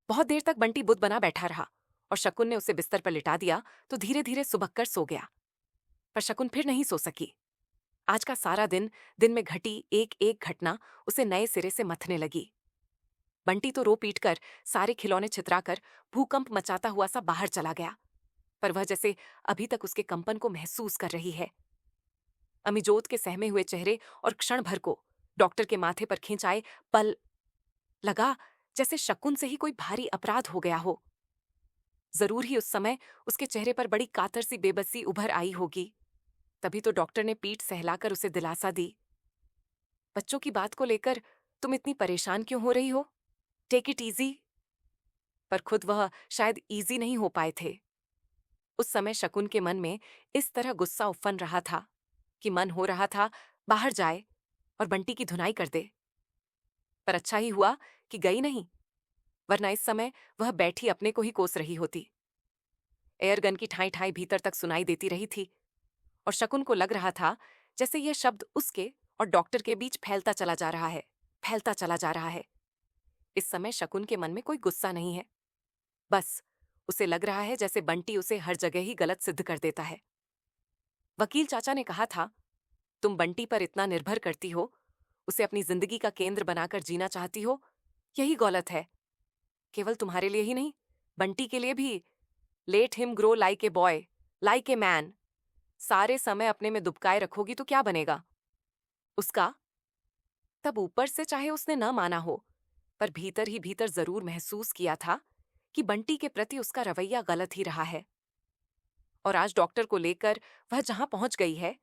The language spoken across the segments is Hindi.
बहुत देर तक बंटी बुत बना बैठा रहा और शकुन ने उसे बिस्तर पर लिटा दिया तो धीरे धीरे सुबह कर सो गया। पर शकुन फिर नहीं सो सकी। आज का सारा दिन, दिन में घटी एक एक घटना उसे नए सिरे से मथने लगी। बंटी तो रो पीट कर, सारे खिलौने छितराकर, भूकंप मचाता हुआ सा बाहर चला गया। पर वह जैसे अभी तक उसके कंपन को महसूस कर रही है। अमिजोत के सहमे हुए चेहरे और क्षण भर को डॉक्टर के माथे पर खींच आए पल, लगा जैसे शकुन से ही कोई भारी अपराध हो गया हो। जरूर ही उस समय उसके चेहरे पर बड़ी कातर सी बेबसी उभर आई होगी। तभी तो डॉक्टर ने पीठ सहलाकर उसे दिलासा दी। बच्चों की बात को लेकर तुम इतनी परेशान क्यों हो रही हो? Take it easy. पर खुद वह शायद इजी नहीं हो पाए थे। उस समय शकुन के मन में इस तरह गुस्सा उफन रहा था कि मन हो रहा था बाहर जाए और बंटी की धुनाई कर दे। पर अच्छा ही हुआ कि गई नहीं, वरना इस समय वह बैठी अपने को ही कोस रही होती। एयरगन की ठाई ठाई भीतर तक सुनाई देती रही थी और शकुन को लग रहा था जैसे यह शब्द उसके और डॉक्टर के बीच फैलता चला जा रहा है, फैलता चला जा रहा है। इस समय शकुन के मन में कोई गुस्सा नहीं है। बस उसे लग रहा है जैसे बंटी उसे हर जगह ही गलत सिद्ध कर देता है। वकील चाचा ने कहा था, तुम बंटी पर इतना निर्भर करती हो, उसे अपनी जिंदगी का केंद्र बनाकर जीना चाहती हो। यही गलत है। केवल तुम्हारे लिए ही नहीं, बंटी के लिए भी। Let him grow like a boy, like a man. सारे समय अपने में दुबकाए रखोगी तो क्या बनेगा उसका? तब ऊपर से चाहे उसने न माना हो, पर भीतर ही भीतर जरूर महसूस किया था कि बंटी के प्रति उसका रवैया गलत ही रहा है। और आज डॉक्टर को लेकर वह जहां पहुंच गई है,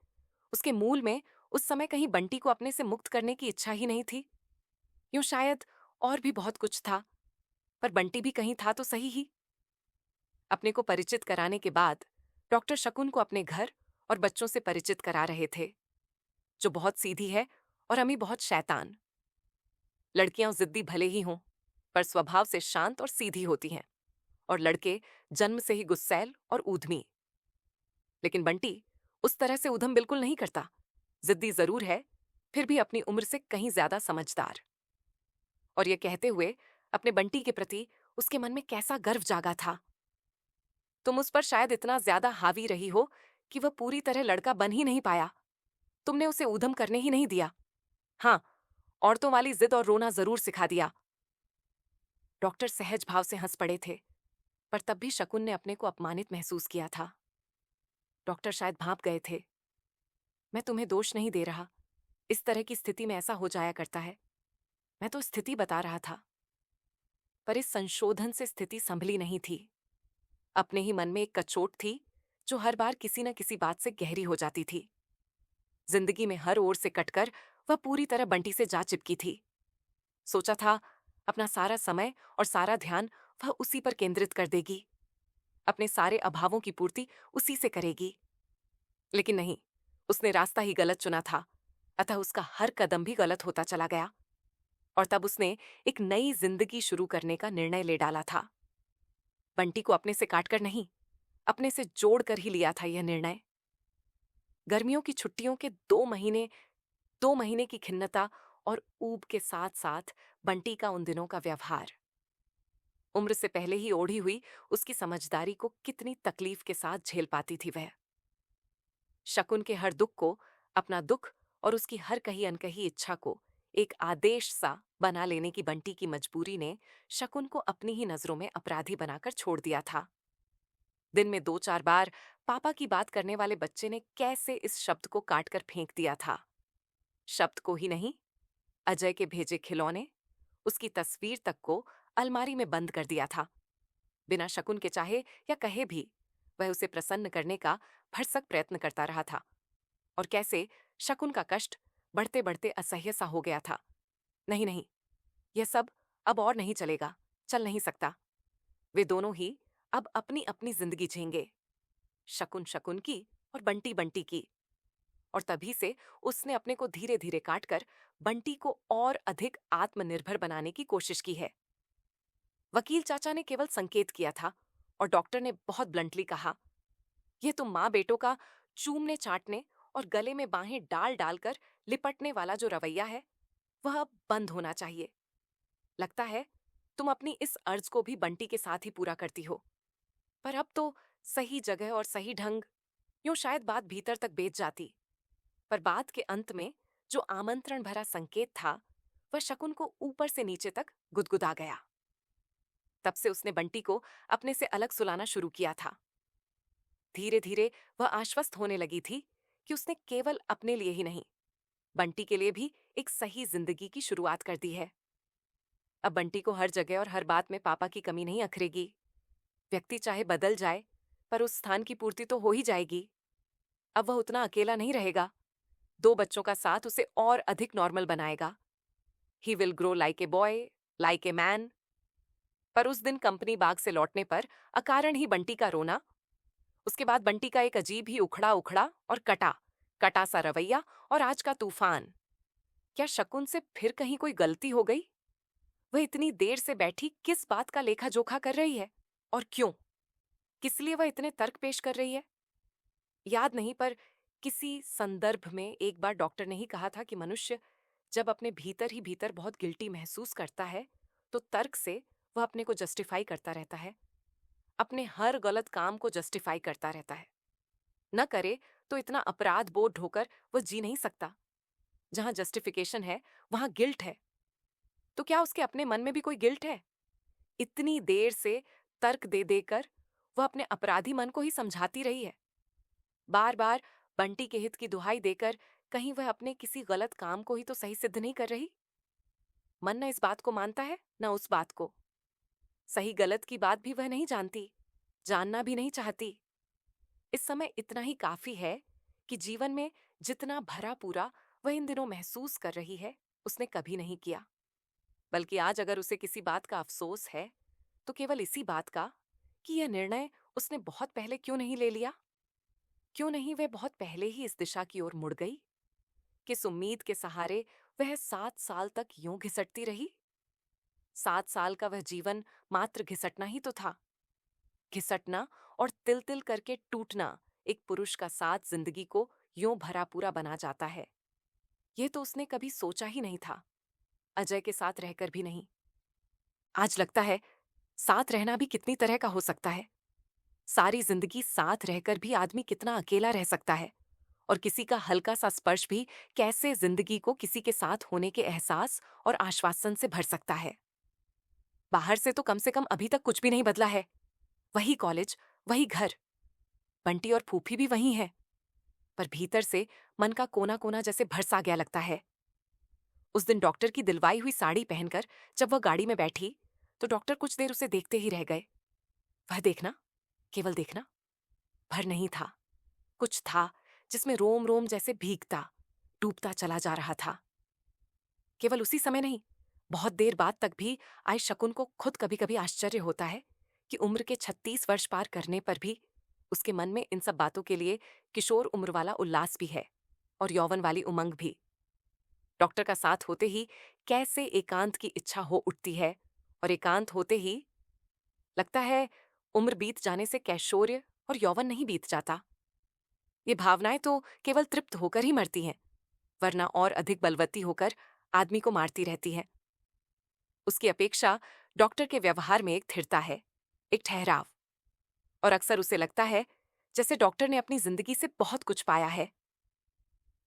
उसके मूल में उस समय कहीं बंटी को अपने से मुक्त करने की इच्छा ही नहीं थी। यूं शायद और भी बहुत कुछ था, पर बंटी भी कहीं था तो सही ही। अपने को परिचित कराने के बाद डॉक्टर शकुन को अपने घर और बच्चों से परिचित करा रहे थे, जो बहुत सीधी है और अमी बहुत शैतान। लड़कियां जिद्दी भले ही हों, पर स्वभाव से शांत और सीधी होती हैं, और लड़के जन्म से ही गुस्सैल और ऊधमी। लेकिन बंटी उस तरह से उधम बिल्कुल नहीं करता। जिद्दी जरूर है, फिर भी अपनी उम्र से कहीं ज्यादा समझदार। और यह कहते हुए अपने बंटी के प्रति उसके मन में कैसा गर्व जागा था। तुम उस पर शायद इतना ज्यादा हावी रही हो कि वह पूरी तरह लड़का बन ही नहीं पाया। तुमने उसे ऊधम करने ही नहीं दिया। हाँ, औरतों वाली जिद और रोना जरूर सिखा दिया। डॉक्टर सहज भाव से हंस पड़े थे, पर तब भी शकुन ने अपने को अपमानित महसूस किया था। डॉक्टर शायद भांप गए थे। मैं तुम्हें दोष नहीं दे रहा, इस तरह की स्थिति में ऐसा हो जाया करता है। मैं तो स्थिति बता रहा था। पर इस संशोधन से स्थिति संभली नहीं थी। अपने ही मन में एक कचोट थी जो हर बार किसी न किसी बात से गहरी हो जाती थी। जिंदगी में हर ओर से कटकर वह पूरी तरह बंटी से जा चिपकी थी। सोचा था अपना सारा समय और सारा ध्यान वह उसी पर केंद्रित कर देगी, अपने सारे अभावों की पूर्ति उसी से करेगी। लेकिन नहीं, उसने रास्ता ही गलत चुना था। अतः उसका हर कदम भी गलत होता चला गया। और तब उसने एक नई जिंदगी शुरू करने का निर्णय ले डाला था। बंटी को अपने से काटकर नहीं, अपने से जोड़कर ही लिया था यह निर्णय। गर्मियों की छुट्टियों के 2 महीने, 2 महीने की खिन्नता और ऊब के साथ साथ बंटी का उन दिनों का व्यवहार, उम्र से पहले ही ओढ़ी हुई उसकी समझदारी को कितनी तकलीफ के साथ झेल पाती थी वह। शकुन के हर दुख को अपना दुख और उसकी हर कही अनकही इच्छा को एक आदेश सा बना लेने की बंटी की मजबूरी ने शकुन को अपनी ही नजरों में अपराधी बनाकर छोड़ दिया था। दिन में 2-4 बार पापा की बात करने वाले बच्चे ने कैसे इस शब्द को काटकर फेंक दिया था। शब्द को ही नहीं, अजय के भेजे खिलौने, उसकी तस्वीर तक को अलमारी में बंद कर दिया था। बिना शकुन के चाहे या कहे भी वह उसे प्रसन्न करने का भरसक प्रयत्न करता रहा था। और कैसे शकुन का कष्ट बढ़ते बढ़ते असह्य सा हो गया था। नहीं नहीं, यह सब अब और नहीं चलेगा, चल नहीं सकता। वे दोनों ही अब अपनी अपनी जिंदगी जिएंगे, शकुन शकुन की और बंटी बंटी की। और तभी से उसने अपने को धीरे धीरे काटकर बंटी को और अधिक आत्मनिर्भर बनाने की कोशिश की है। वकील चाचा ने केवल संकेत किया था और डॉक्टर ने बहुत ब्लंटली कहा, यह तुम माँ बेटों का चूमने चाटने और गले में बाहें डाल डालकर लिपटने वाला जो रवैया है, वह अब बंद होना चाहिए। लगता है तुम अपनी इस अर्ज को भी बंटी के साथ ही पूरा करती हो। पर अब तो सही जगह और सही ढंग, यूं शायद बात भीतर तक बेच जाती। पर बात के अंत में जो आमंत्रण भरा संकेत था, वह शकुन को ऊपर से नीचे तक गुदगुदा गया। तब से उसने बंटी को अपने से अलग सुलाना शुरू किया था। धीरे धीरे वह आश्वस्त होने लगी थी कि उसने केवल अपने लिए ही नहीं, बंटी के लिए भी एक सही जिंदगी की शुरुआत कर दी है। अब बंटी को हर जगह और हर बात में पापा की कमी नहीं अखरेगी। व्यक्ति चाहे बदल जाए, पर उस स्थान की पूर्ति तो हो ही जाएगी। अब वह उतना अकेला नहीं रहेगा। 2 बच्चों का साथ उसे और अधिक नॉर्मल बनाएगा। He will grow like a boy, like a man. पर उस दिन कंपनी बाग से लौटने पर अकारण ही बंटी का रोना, उसके बाद बंटी का एक अजीब ही उखड़ा उखड़ा और कटा कटा सा रवैया, और आज का तूफान। क्या शकुन से फिर कहीं कोई गलती हो गई? वह इतनी देर से बैठी किस बात का लेखा जोखा कर रही है, और क्यों? किस लिए वह इतने तर्क पेश कर रही है? याद नहीं, पर किसी संदर्भ में एक बार डॉक्टर ने ही कहा था कि मनुष्य जब अपने भीतर ही भीतर बहुत गिल्टी महसूस करता है, तो तर्क से वह अपने को जस्टिफाई करता रहता है। अपने हर गलत काम को जस्टिफाई करता रहता है। न करे तो इतना अपराध बोध ढोकर वह जी नहीं सकता। जहां जस्टिफिकेशन है, वहां गिल्ट है। तो क्या उसके अपने मन में भी कोई गिल्ट है? इतनी देर से तर्क दे देकर वह अपने अपराधी मन को ही समझाती रही है। बार बार बंटी के हित की दुहाई देकर कहीं वह अपने किसी गलत काम को ही तो सही सिद्ध नहीं कर रही। मन न इस बात को मानता है, न उस बात को। सही गलत की बात भी वह नहीं जानती, जानना भी नहीं चाहती। इस समय इतना ही काफी है कि जीवन में जितना भरा पूरा वह इन दिनों महसूस कर रही है, उसने कभी नहीं किया। बल्कि आज अगर उसे किसी बात का अफसोस है, तो केवल इसी बात का कि यह निर्णय उसने बहुत पहले क्यों नहीं ले लिया। क्यों नहीं वह बहुत पहले ही इस दिशा की ओर मुड़ गई? किस उम्मीद के सहारे वह 7 साल तक यूं घिसटती रही? 7 साल का वह जीवन मात्र घिसटना ही तो था। घिसटना और तिल तिल करके टूटना एक पुरुष का साथ जिंदगी को यूं भरा पूरा बना जाता है। यह तो उसने कभी सोचा ही नहीं था, अजय के साथ रहकर भी नहीं। आज लगता है साथ रहना भी कितनी तरह का हो सकता है। सारी जिंदगी साथ रहकर भी आदमी कितना अकेला रह सकता है, और किसी का हल्का सा स्पर्श भी कैसे जिंदगी को किसी के साथ होने के एहसास और आश्वासन से भर सकता है। बाहर से कम अभी तक कुछ भी नहीं बदला है। वही कॉलेज, वही घर, बंटी और फूफी भी वही हैं। पर भीतर से मन का कोना कोना जैसे भरसा गया लगता है। उस दिन डॉक्टर की दिलवाई हुई साड़ी पहनकर जब वह गाड़ी में बैठी, तो डॉक्टर कुछ देर उसे देखते ही रह गए। वह देखना, केवल देखना भर नहीं था, कुछ था जिसमें रोम रोम जैसे भीगता डूबता चला जा रहा था। केवल उसी समय नहीं, बहुत देर बाद तक भी आई शकुन को खुद कभी कभी आश्चर्य होता है कि उम्र के 36 वर्ष पार करने पर भी उसके मन में इन सब बातों के लिए किशोर उम्र वाला उल्लास भी है, और यौवन वाली उमंग भी। डॉक्टर का साथ होते ही कैसे एकांत की इच्छा हो उठती है, और एकांत होते ही लगता है उम्र बीत जाने से कैशोर्य और यौवन नहीं बीत जाता। ये भावनाएं तो केवल तृप्त होकर ही मरती हैं, वरना और अधिक बलवती होकर आदमी को मारती रहती हैं। उसकी अपेक्षा डॉक्टर के व्यवहार में एक स्थिरता है, एक ठहराव, और अक्सर उसे लगता है जैसे डॉक्टर ने अपनी जिंदगी से बहुत कुछ पाया है।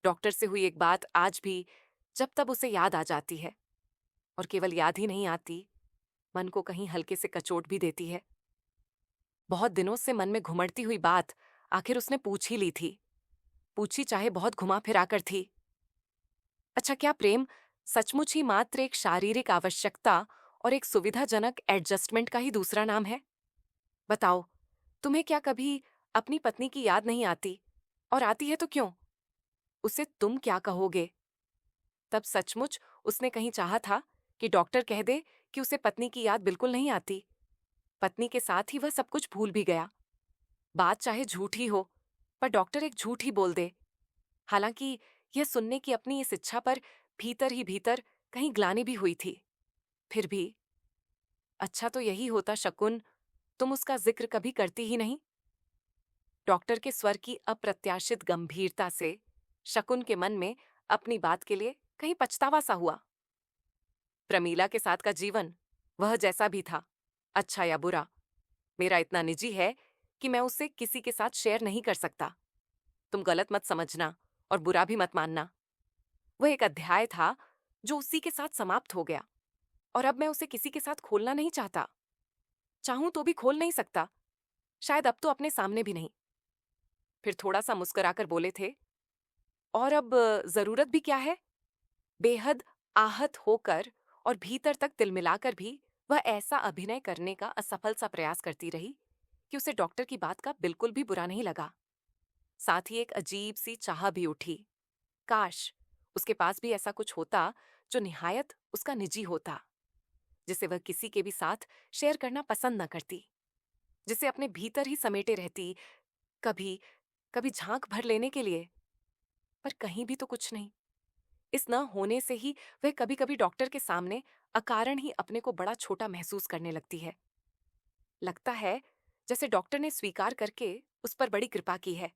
डॉक्टर से हुई एक बात आज भी जब तब उसे याद आ जाती है, और केवल याद ही नहीं आती, मन को कहीं हल्के से कचोट भी देती है। बहुत दिनों से मन में घुमड़ती हुई बात आखिर उसने पूछ ही ली थी, पूछी चाहे बहुत घुमा फिरा कर थी। अच्छा, क्या प्रेम सचमुच ही मात्र एक शारीरिक आवश्यकता और एक सुविधाजनक एडजस्टमेंट का ही दूसरा नाम है? बताओ, तुम्हें क्या कभी अपनी पत्नी की याद नहीं आती? और आती है तो क्यों? उसे तुम क्या कहोगे? तब सचमुच उसने कहीं चाहा था कि डॉक्टर कह दे कि उसे पत्नी की याद बिल्कुल नहीं आती। पत्नी के साथ ही वह सब कुछ भूल भी गया। बात चाहे झूठी हो, पर डॉक्टर एक झूठ ही बोल दे। हालांकि यह सुनने की अपनी इस इच्छा पर भीतर ही भीतर कहीं ग्लानि भी हुई थी। फिर भी अच्छा तो यही होता शकुन, तुम उसका जिक्र कभी करती ही नहीं। डॉक्टर के स्वर की अप्रत्याशित गंभीरता से शकुन के मन में अपनी बात के लिए कहीं पछतावा सा हुआ। प्रमीला के साथ का जीवन, वह जैसा भी था, अच्छा या बुरा, मेरा इतना निजी है कि मैं उसे किसी के साथ शेयर नहीं कर सकता। तुम गलत मत समझना और बुरा भी मत मानना। वह एक अध्याय था जो उसी के साथ समाप्त हो गया और अब मैं उसे किसी के साथ खोलना नहीं चाहता। चाहूं तो भी खोल नहीं सकता, शायद अब तो अपने सामने भी नहीं। फिर थोड़ा सा मुस्कुराकर बोले थे, और अब जरूरत भी क्या है? बेहद आहत होकर और भीतर तक तिलमिलाकर भी वह ऐसा अभिनय करने का असफल सा प्रयास करती रही कि उसे डॉक्टर की बात का बिल्कुल भी बुरा नहीं लगा। साथ ही एक अजीब सी चाह भी उठी, काश उसके पास भी ऐसा कुछ होता जो निहायत उसका निजी होता, जिसे वह किसी के भी साथ शेयर करना पसंद न करती, जिसे अपने भीतर ही समेटे रहती, कभी कभी झांक भर लेने के लिए। पर कहीं भी तो कुछ नहीं। इस न होने से ही वह कभी कभी डॉक्टर के सामने अकारण ही अपने को बड़ा छोटा महसूस करने लगती है। लगता है जैसे डॉक्टर ने स्वीकार करके उस पर बड़ी कृपा की है।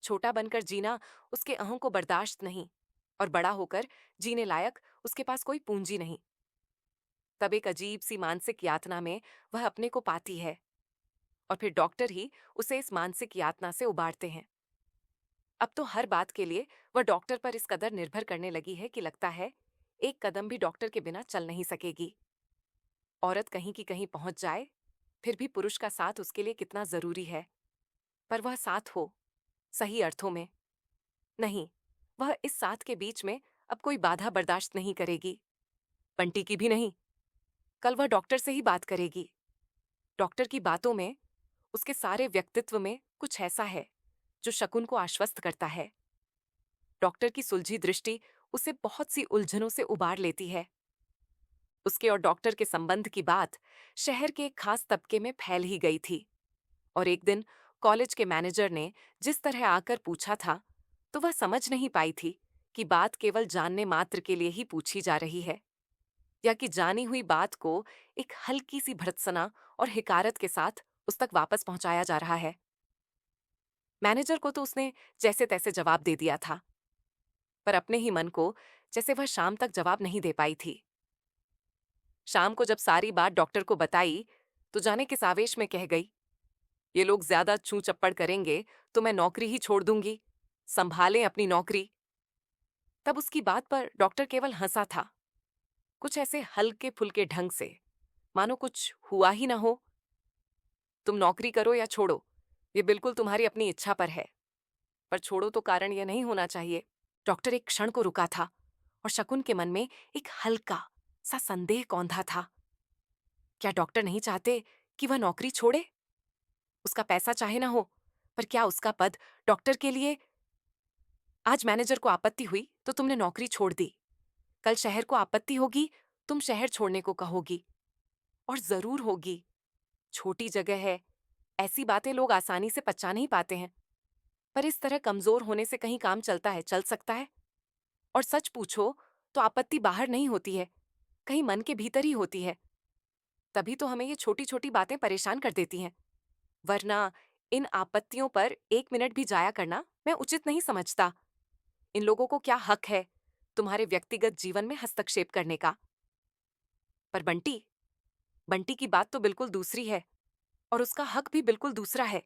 छोटा बनकर जीना उसके अहं को बर्दाश्त नहीं, और बड़ा होकर जीने लायक उसके पास कोई पूंजी नहीं। तब एक अजीब सी मानसिक यातना में वह अपने को पाती है, और फिर डॉक्टर ही उसे इस मानसिक यातना से उबारते हैं। अब तो हर बात के लिए वह डॉक्टर पर इस कदर निर्भर करने लगी है कि लगता है एक कदम भी डॉक्टर के बिना चल नहीं सकेगी। औरत कहीं की कहीं पहुंच जाए, फिर भी पुरुष का साथ उसके लिए कितना जरूरी है। पर वह साथ हो, सही अर्थों में। नहीं, वह इस साथ के बीच में अब कोई बाधा बर्दाश्त नहीं करेगी। बंटी की भी नहीं। कल वह डॉक्टर से ही बात करेगी। डॉक्टर की बातों में, उसके सारे व्यक्तित्व में कुछ ऐसा है जो शकुन को आश्वस्त करता है। डॉक्टर की सुलझी दृष्टि उसे बहुत सी उलझनों से उबार लेती है। उसके और डॉक्टर के संबंध की बात शहर के एक खास तबके में फैल ही गई थी, और एक दिन कॉलेज के मैनेजर ने जिस तरह आकर पूछा था, तो वह समझ नहीं पाई थी कि बात केवल जानने मात्र के लिए ही पूछी जा रही है, या कि जानी हुई बात को एक हल्की सी भर्त्सना और हिकारत के साथ उस तक वापस पहुंचाया जा रहा है। मैनेजर को तो उसने जैसे तैसे जवाब दे दिया था, पर अपने ही मन को जैसे वह शाम तक जवाब नहीं दे पाई थी। शाम को जब सारी बात डॉक्टर को बताई, तो जाने किस आवेश में कह गई, ये लोग ज्यादा छू चप्पड़ करेंगे तो मैं नौकरी ही छोड़ दूंगी। संभालें अपनी नौकरी। तब उसकी बात पर डॉक्टर केवल हंसा था, कुछ ऐसे हल्के फुल्के ढंग से, मानो कुछ हुआ ही ना हो। तुम नौकरी करो या छोड़ो, ये बिल्कुल तुम्हारी अपनी इच्छा पर है, पर छोड़ो तो कारण यह नहीं होना चाहिए। डॉक्टर एक क्षण को रुका था, और शकुन के मन में एक हल्का सा संदेह कौंधा था। क्या डॉक्टर नहीं चाहते कि वह नौकरी छोड़े? उसका पैसा चाहे ना हो, पर क्या उसका पद डॉक्टर के लिए? आज मैनेजर को आपत्ति हुई तो तुमने नौकरी छोड़ दी। कल शहर को आपत्ति होगी, तुम शहर छोड़ने को कहोगी। और जरूर होगी। छोटी जगह है, ऐसी बातें लोग आसानी से पचा नहीं पाते हैं। पर इस तरह कमजोर होने से कहीं काम चलता है, चल सकता है। और सच पूछो तो आपत्ति बाहर नहीं होती है, कहीं मन के भीतर ही होती है। तभी तो हमें ये छोटी छोटी बातें परेशान कर देती हैं। वरना इन आपत्तियों पर एक मिनट भी जाया करना मैं उचित नहीं समझता। इन लोगों को क्या हक है तुम्हारे व्यक्तिगत जीवन में हस्तक्षेप करने का? पर बंटी, बंटी की बात तो बिल्कुल दूसरी है, और उसका हक भी बिल्कुल दूसरा है।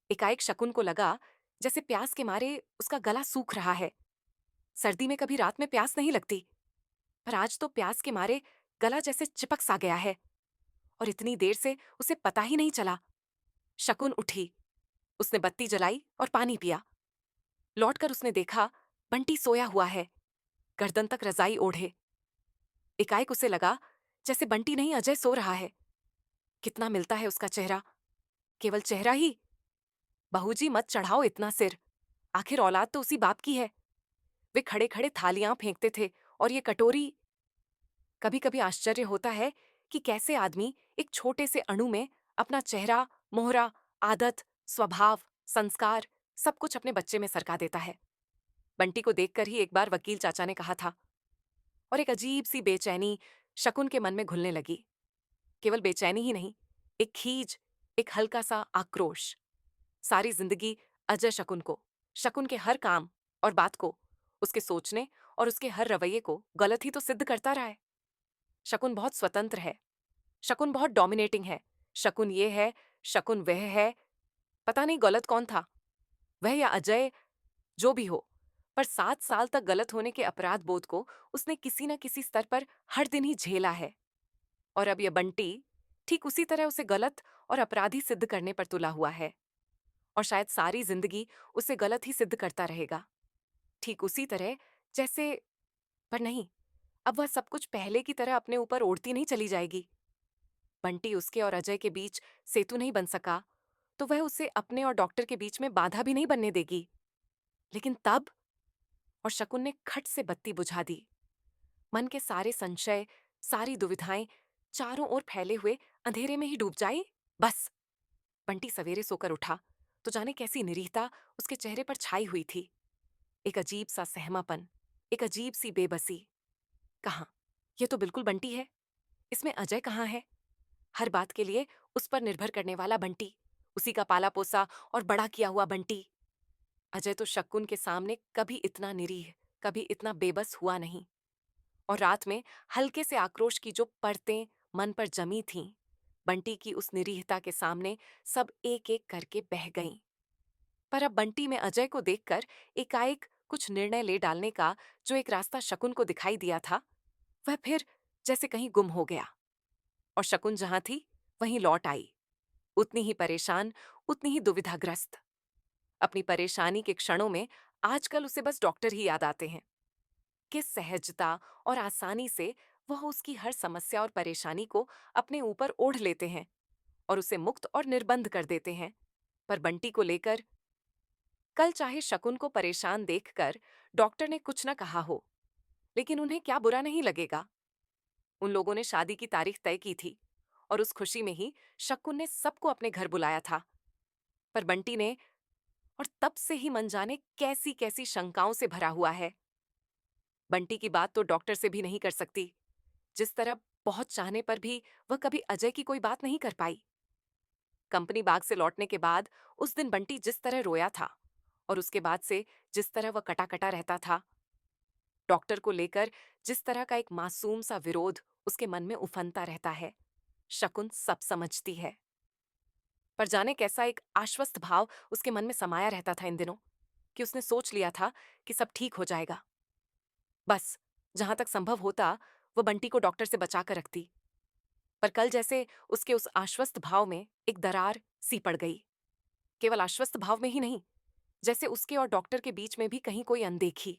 एकाएक शकुन को लगा जैसे प्यास के मारे उसका गला सूख रहा है। सर्दी में कभी रात में प्यास नहीं लगती, पर आज तो प्यास के मारे गला जैसे चिपक सा गया है, और इतनी देर से उसे पता ही नहीं चला। शकुन उठी, उसने बत्ती जलाई और पानी पिया। लौटकर उसने देखा बंटी सोया हुआ है, गर्दन तक रजाई ओढ़े। एकाएक उसे लगा जैसे बंटी नहीं, अजय सो रहा है। कितना मिलता है उसका चेहरा, केवल चेहरा ही। बहूजी मत चढ़ाओ इतना सिर, आखिर औलाद तो उसी बाप की है। वे खड़े खड़े थालियां फेंकते थे, और ये कटोरी। कभी कभी आश्चर्य होता है कि कैसे आदमी एक छोटे से अणु में अपना चेहरा, मोहरा, आदत, स्वभाव, संस्कार सब कुछ अपने बच्चे में सरका देता है। बंटी को देखकर ही एक बार वकील चाचा ने कहा था, और एक अजीब सी बेचैनी शकुन के मन में घुलने लगी। केवल बेचैनी ही नहीं, एक खीज, एक हल्का सा आक्रोश। सारी जिंदगी अजय शकुन को, शकुन के हर काम और बात को, उसके सोचने और उसके हर रवैये को गलत ही तो सिद्ध करता रहा है। शकुन बहुत स्वतंत्र है, शकुन बहुत डोमिनेटिंग है, शकुन ये है, शकुन वह है। पता नहीं गलत कौन था, वह या अजय, जो भी हो। पर 7 साल तक गलत होने के अपराध बोध को उसने किसी न किसी स्तर पर हर दिन ही झेला है। और अब यह बंटी ठीक उसी तरह उसे गलत और अपराधी सिद्ध करने पर तुला हुआ है। और शायद सारी जिंदगी उसे गलत ही सिद्ध करता रहेगा, ठीक उसी तरह जैसे। पर नहीं, अब वह सब कुछ पहले की तरह अपने ऊपर ओढ़ती नहीं चली जाएगी। बंटी उसके और अजय के बीच सेतु नहीं बन सका, तो वह उसे अपने और डॉक्टर के बीच में बाधा भी नहीं बनने देगी। लेकिन तब, और शकुन ने खट से बत्ती बुझा दी। मन के सारे संशय, सारी दुविधाएं चारों ओर फैले हुए अंधेरे में ही डूब जाई। बस, बंटी सवेरे सोकर उठा तो जाने कैसी निरीहता उसके चेहरे पर छाई हुई थी। एक अजीब सा सहमापन, एक अजीब सी बेबसी। कहाँ? ये तो बिल्कुल बंटी है। इसमें अजय कहाँ है? हर बात के लिए उस पर निर्भर करने वाला बंटी, उसी का पाला पोसा और बड़ा किया हुआ बंटी। अजय तो शक्कुन के सामने कभी इतना निरीह, कभी इतना बेबस हुआ नहीं। और रात में हल्के से आक्रोश की जो परतें मन पर जमी थीं, बंटी की उस निरीहता के सामने सब एक एक करके बह गईं। पर अब बंटी में अजय को देखकर एकाएक कुछ निर्णय ले डालने का जो एक रास्ता शकुन को दिखाई दिया था, वह फिर जैसे कहीं गुम हो गया। और शकुन जहां थी वहीं लौट आई, उतनी ही परेशान, उतनी ही दुविधाग्रस्त। अपनी परेशानी के क्षणों में आजकल उसे बस डॉक्टर ही याद आते हैं। किस सहजता और आसानी से वह उसकी हर समस्या और परेशानी को अपने ऊपर ओढ़ लेते हैं और उसे मुक्त और निर्बंध कर देते हैं। पर बंटी को लेकर, कल चाहे शकुन को परेशान देखकर डॉक्टर ने कुछ न कहा हो, लेकिन उन्हें क्या बुरा नहीं लगेगा। उन लोगों ने शादी की तारीख तय की थी और उस खुशी में ही शकुन ने सबको अपने घर बुलाया था। पर बंटी ने, और तब से ही मन जाने कैसी कैसी शंकाओं से भरा हुआ है। बंटी की बात तो डॉक्टर से भी नहीं कर सकती, जिस तरह बहुत चाहने पर भी वह कभी अजय की कोई बात नहीं कर पाई। कंपनी बाग से लौटने के बाद उस दिन बंटी जिस तरह रोया था, और उसके बाद से जिस तरह वह कटा कटा रहता था, डॉक्टर को लेकर जिस तरह का एक मासूम सा विरोध उसके मन में उफनता रहता है, शकुन सब समझती है। पर जाने कैसा एक आश्वस्त भाव उसके मन में समाया रहता था इन दिनों, कि उसने सोच लिया था कि सब ठीक हो जाएगा। बस, जहां तक संभव होता वो बंटी को डॉक्टर से बचा कर रखती। पर कल जैसे उसके उस आश्वस्त भाव में एक दरार सी पड़ गई। केवल आश्वस्त भाव में ही नहीं, जैसे उसके और डॉक्टर के बीच में भी कहीं कोई अनदेखी,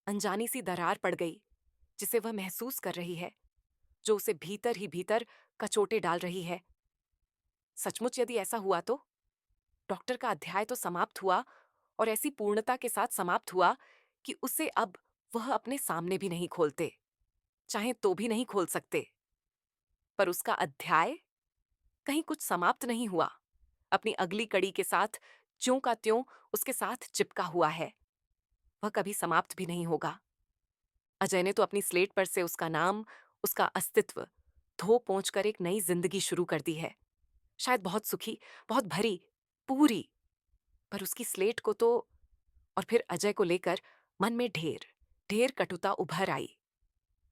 अनजानी सी दरार पड़ गई, जिसे वह महसूस कर रही है, जो उसे भीतर ही भीतर कचोटे डाल रही है। सचमुच यदि ऐसा हुआ तो डॉक्टर का अध्याय तो समाप्त हुआ, और ऐसी पूर्णता के साथ समाप्त हुआ कि उसे अब वह अपने सामने भी नहीं खोलते, चाहे तो भी नहीं खोल सकते। पर उसका अध्याय कहीं कुछ समाप्त नहीं हुआ, अपनी अगली कड़ी के साथ ज्यों का त्यों उसके साथ चिपका हुआ है। वह कभी समाप्त भी नहीं होगा। अजय ने तो अपनी स्लेट पर से उसका नाम, उसका अस्तित्व धो पोंछ कर एक नई जिंदगी शुरू कर दी है। शायद बहुत सुखी, बहुत भरी, पूरी। पर उसकी स्लेट को तो, और फिर अजय को लेकर मन में ढेर ढेर कटुता उभर आई।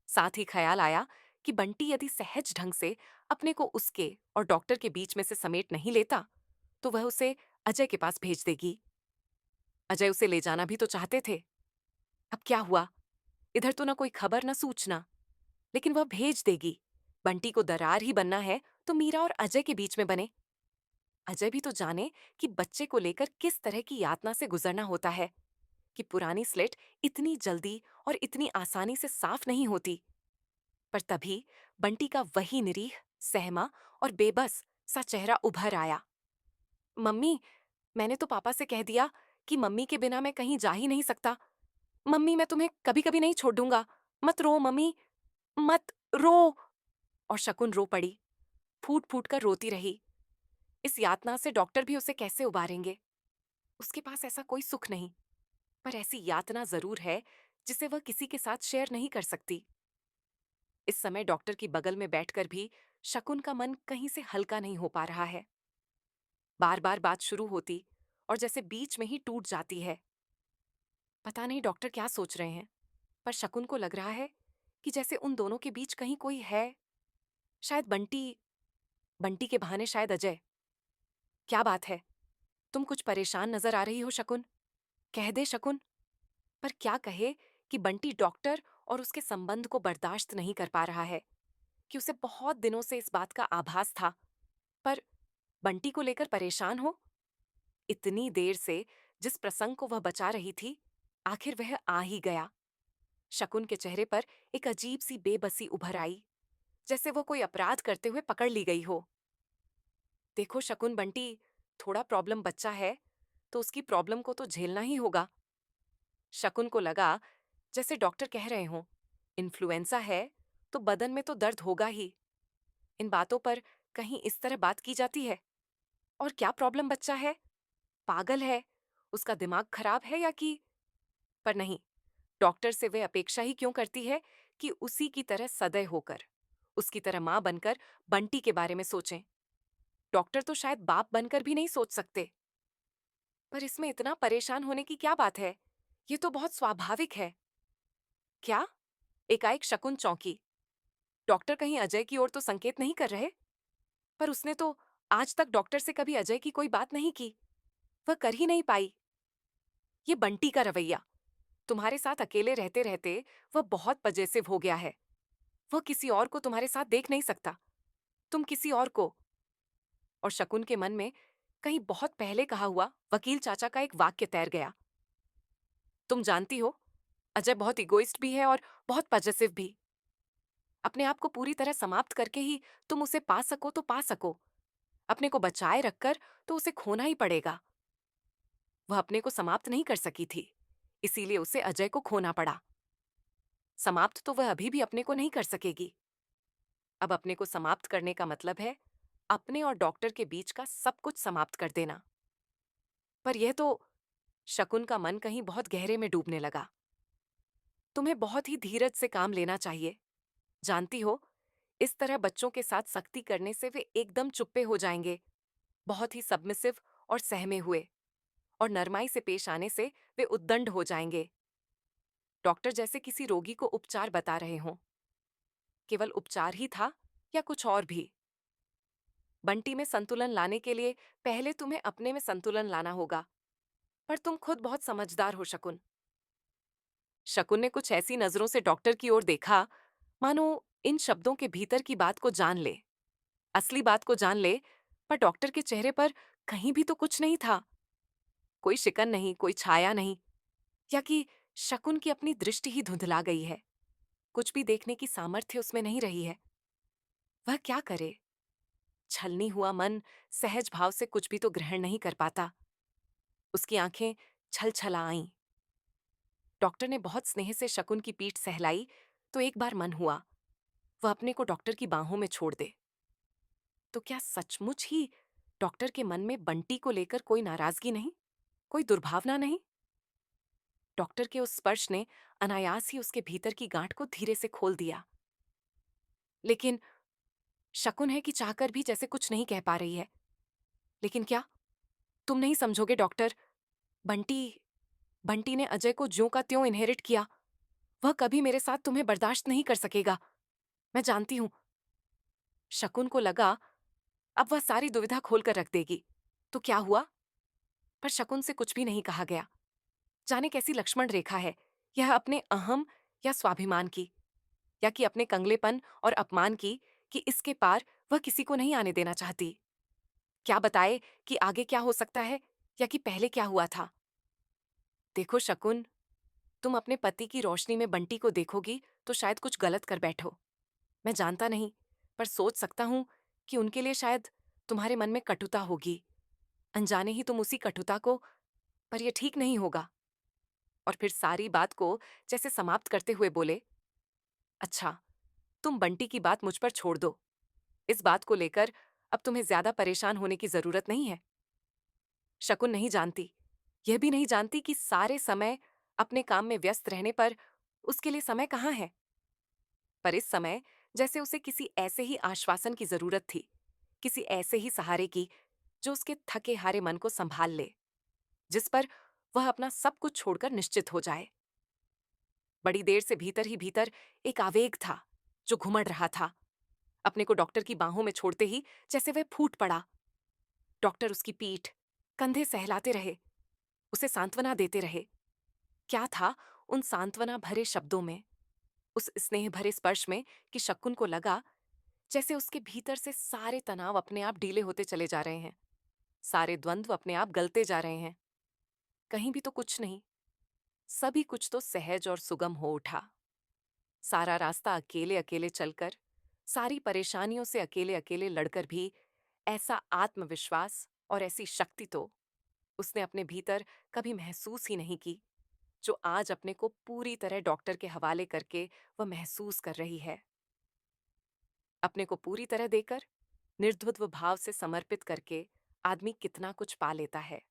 साथ ही ख्याल आया कि बंटी यदि सहज ढंग से अपने को उसके और डॉक्टर के बीच में से समेट नहीं लेता, तो वह उसे अजय के पास भेज देगी। अजय उसे ले जाना भी तो चाहते थे। अब क्या हुआ? इधर तो ना कोई खबर, ना सूचना, लेकिन वह भेज देगी। बंटी को दरार ही बनना है तो मीरा और अजय के बीच में बने। अजय भी तो जाने कि बच्चे को लेकर किस तरह की यातना से गुजरना होता है, कि पुरानी स्लेट इतनी जल्दी और इतनी आसानी से साफ नहीं होती। पर तभी बंटी का वही निरीह, सहमा और बेबस सा चेहरा उभर आया। मम्मी, मैंने तो पापा से कह दिया कि मम्मी के बिना मैं कहीं जा ही नहीं सकता। मम्मी, मैं तुम्हें कभी कभी नहीं छोड़ दूंगा। मत रो मम्मी, मत रो। और शकुन रो पड़ी, फूट फूट कर रोती रही। इस यातना से डॉक्टर भी उसे कैसे उबारेंगे? उसके पास ऐसा कोई सुख नहीं, पर ऐसी यातना जरूर है जिसे वह किसी के साथ शेयर नहीं कर सकती। इस समय डॉक्टर की बगल में बैठकर भी शकुन का मन कहीं से हल्का नहीं हो पा रहा है। बार बार बात शुरू होती और जैसे बीच में ही टूट जाती है। पता नहीं डॉक्टर क्या सोच रहे हैं, पर शकुन को लग रहा है कि जैसे उन दोनों के बीच कहीं कोई है। शायद बंटी, बंटी के बहाने शायद अजय। क्या बात है? तुम कुछ परेशान नजर आ रही हो शकुन। कह दे शकुन। पर क्या कहे कि बंटी डॉक्टर और उसके संबंध को बर्दाश्त नहीं कर पा रहा है, कि उसे बहुत दिनों से इस बात का आभास था। पर बंटी को लेकर परेशान हो? इतनी देर से जिस प्रसंग को वह बचा रही थी, आखिर वह आ ही गया। शकुन के चेहरे पर एक अजीब सी बेबसी उभर आई, जैसे वो कोई अपराध करते हुए पकड़ ली गई हो। देखो शकुन बंटी, थोड़ा प्रॉब्लम बच्चा है, तो उसकी प्रॉब्लम को तो झेलना ही होगा। शकुन को लगा जैसे डॉक्टर कह रहे हों, इन्फ्लुएंजा है तो बदन में तो दर्द होगा ही। इन बातों पर कहीं इस तरह बात की जाती है? और क्या प्रॉब्लम बच्चा है? पागल है? उसका दिमाग खराब है या कि? पर नहीं, डॉक्टर से वे अपेक्षा ही क्यों करती है कि उसी की तरह सदै होकर, उसकी तरह मां बनकर बंटी के बारे में सोचें। डॉक्टर तो शायद बाप बनकर भी नहीं सोच सकते। पर इसमें इतना परेशान होने की क्या बात है? ये तो बहुत स्वाभाविक है। क्या? एकाएक शकुन चौंकी। डॉक्टर कहीं अजय की ओर तो संकेत नहीं कर रहे? पर उसने तो आज तक डॉक्टर से कभी अजय की कोई बात नहीं की। वह कर ही नहीं पाई। ये बंटी का रवैया, तुम्हारे साथ अकेले रहते रहते वह बहुत पजेसिव हो गया है। वह किसी और को तुम्हारे साथ देख नहीं सकता। तुम किसी और को। और शकुन के मन में कहीं बहुत पहले कहा हुआ वकील चाचा का एक वाक्य तैर गया। तुम जानती हो, अजय बहुत इगोइस्ट भी है और बहुत पजेसिव भी। अपने आप को पूरी तरह समाप्त करके ही तुम उसे पा सको तो पा सको। अपने को बचाए रखकर तो उसे खोना ही पड़ेगा। वह अपने को समाप्त नहीं कर सकी थी, इसीलिए उसे अजय को खोना पड़ा। समाप्त तो वह अभी भी अपने को नहीं कर सकेगी। अब अपने को समाप्त करने का मतलब है अपने और डॉक्टर के बीच का सब कुछ समाप्त कर देना। पर यह तो, शकुन का मन कहीं बहुत गहरे में डूबने लगा। तुम्हें बहुत ही धीरज से काम लेना चाहिए। जानती हो, इस तरह बच्चों के साथ सख्ती करने से वे एकदम चुप्पे हो जाएंगे, बहुत ही सबमिसिव और सहमे हुए। और नरमाई से पेश आने से वे उद्दंड हो जाएंगे, डॉक्टर जैसे किसी रोगी को उपचार बता रहे हों। केवल उपचार ही था या कुछ और भी? बंटी में संतुलन लाने के लिए पहले तुम्हें अपने में संतुलन लाना होगा। पर तुम खुद बहुत समझदार हो शकुन। शकुन ने कुछ ऐसी नजरों से डॉक्टर की ओर देखा, मानो इन शब्दों के भीतर की बात को जान ले, असली बात को जान ले। पर डॉक्टर के चेहरे पर कहीं भी तो कुछ नहीं था। कोई शिकन नहीं, कोई छाया नहीं। या कि शकुन की अपनी दृष्टि ही धुंधला गई है, कुछ भी देखने की सामर्थ्य उसमें नहीं रही है। वह क्या करे? छलनी हुआ मन सहज भाव से कुछ भी तो ग्रहण नहीं कर पाता। उसकी आंखें छल छला आईं। डॉक्टर ने बहुत स्नेह से शकुन की पीठ सहलाई, तो एक बार मन हुआ वह अपने को डॉक्टर की बाहों में छोड़ दे। तो क्या सचमुच ही डॉक्टर के मन में बंटी को लेकर कोई नाराजगी नहीं, कोई दुर्भावना नहीं? डॉक्टर के उस स्पर्श ने अनायास ही उसके भीतर की गांठ को धीरे से खोल दिया। लेकिन शकुन है कि चाहकर भी जैसे कुछ नहीं कह पा रही है। लेकिन क्या तुम नहीं समझोगे डॉक्टर? बंटी, बंटी ने अजय को ज्यों का त्यों इनहेरिट किया। वह कभी मेरे साथ तुम्हें बर्दाश्त नहीं कर सकेगा, मैं जानती हूं। शकुन को लगा अब वह सारी दुविधा खोलकर रख देगी। तो क्या हुआ? पर शकुन से कुछ भी नहीं कहा गया। जाने कैसी लक्ष्मण रेखा है यह, अपने अहम या स्वाभिमान की, या कि अपने कंगलेपन और अपमान की, कि इसके पार वह किसी को नहीं आने देना चाहती। क्या बताए कि आगे क्या हो सकता है या कि पहले क्या हुआ था? देखो शकुन, तुम अपने पति की रोशनी में बंटी को देखोगी तो शायद कुछ गलत कर बैठो। मैं जानता नहीं, पर सोच सकता हूं कि उनके लिए शायद तुम्हारे मन में कटुता होगी। अनजाने ही तुम उसी कटुता को, पर यह ठीक नहीं होगा। और फिर सारी बात को जैसे समाप्त करते हुए बोले, अच्छा, तुम बंटी की बात मुझ पर छोड़ दो। इस बात को लेकर अब तुम्हें ज्यादा परेशान होने की जरूरत नहीं है। शकुन नहीं जानती, यह भी नहीं जानती कि सारे समय अपने काम में व्यस्त रहने पर उसके लिए समय कहाँ है। पर इस समय जैसे उसे किसी ऐसे ही आश्वासन की जरूरत थी, किसी ऐसे ही सहारे की जो उसके थके हारे मन को संभाल ले, जिस पर वह अपना सब कुछ छोड़कर निश्चित हो जाए। बड़ी देर से भीतर ही भीतर एक आवेग था जो घुमड़ रहा था। अपने को डॉक्टर की बाहों में छोड़ते ही जैसे वह फूट पड़ा। डॉक्टर उसकी पीठ, कंधे सहलाते रहे, उसे सांत्वना देते रहे। क्या था उन सांत्वना भरे शब्दों में, उस स्नेह भरे स्पर्श में कि शक्कुन को लगा जैसे उसके भीतर से सारे तनाव अपने आप ढीले होते चले जा रहे हैं, सारे द्वंद्व अपने आप गलते जा रहे हैं। कहीं भी तो कुछ नहीं, सभी कुछ तो सहज और सुगम हो उठा। सारा रास्ता अकेले अकेले चलकर, सारी परेशानियों से अकेले अकेले लड़कर भी ऐसा आत्मविश्वास और ऐसी शक्ति तो उसने अपने भीतर कभी महसूस ही नहीं की, जो आज अपने को पूरी तरह डॉक्टर के हवाले करके वह महसूस कर रही है। अपने को पूरी तरह देकर, निर्द्वंद्व भाव से समर्पित करके आदमी कितना कुछ पा लेता है।